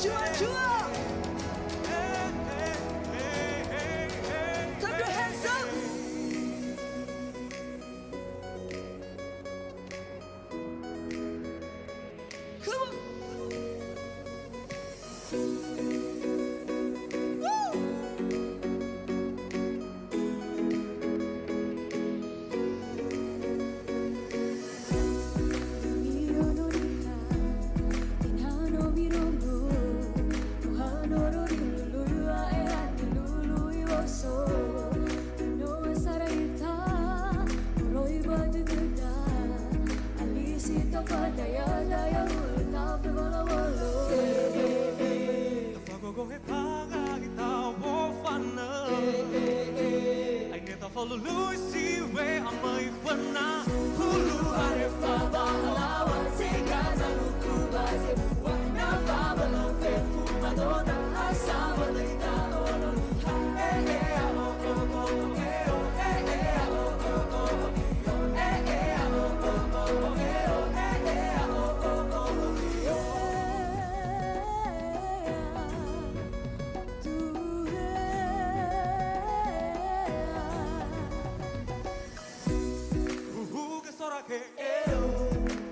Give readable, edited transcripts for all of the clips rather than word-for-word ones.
Jual. Clap your hands up. Come on. Follow Lucy way amai fana hulu arefa bahalawa sekaza lukubaze wana baba no fefu madonna asaba leita ono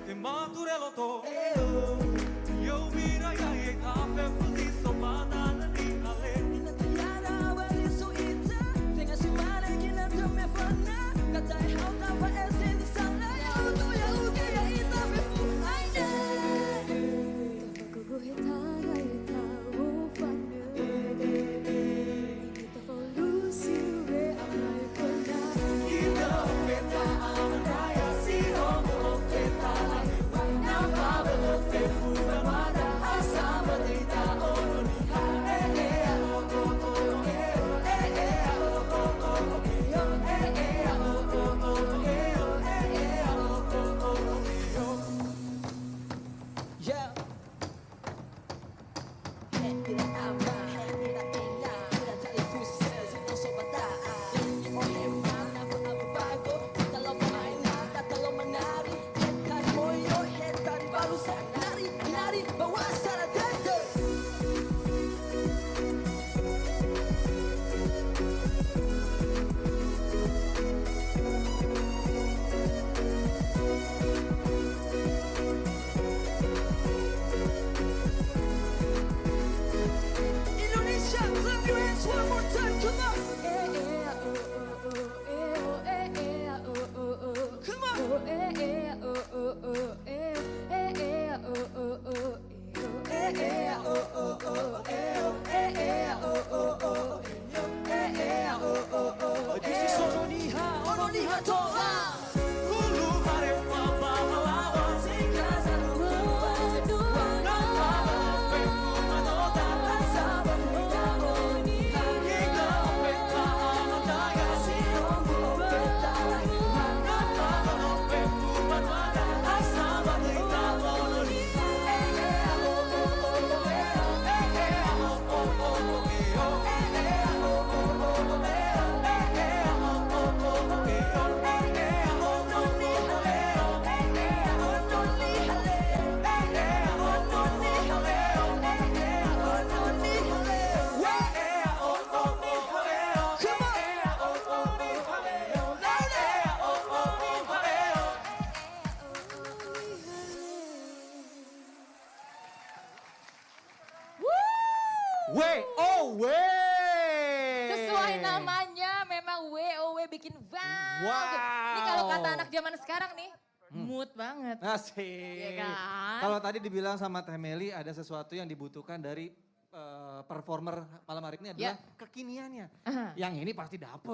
que mature lo to yo mira ya ye cafe fuzi so banana ni ale Ina tiada wali so ita tenga si mare kina to me fana kata how ta fa esen sala ya to ya uke ya ita me fu aina Tafa go hita ga ita wo fana Ita for Lucy we amai fana ida meta amaya si homo feta wana baba lo fefu amada asaba leita ono Yeah. Tidak aman, tidak ingat, tidak jadi khusus untuk sobat taat. Oleh mana abu bago, kalau main ada kalau menari, head moyo, head dari baru nari nari bawa sana dada. Indonesia, clap your hands one more time, come on. Come on. This is Ononiha Toha. hulu arefa bahalawa sekaza lukubaze wana baba lo fefu madonna asaba leita ono ida meta amaya si homo feta wana baba lo fefu madonna asaba leita ono Sesuai namanya memang WOW bikin wow. Ini kalau kata anak zaman sekarang nih, mood banget. Asik. Iya kan? Kalau tadi dibilang sama Teh Meli ada sesuatu yang dibutuhkan dari performer malam hari ini adalah kekiniannya. Yang ini pasti dapet.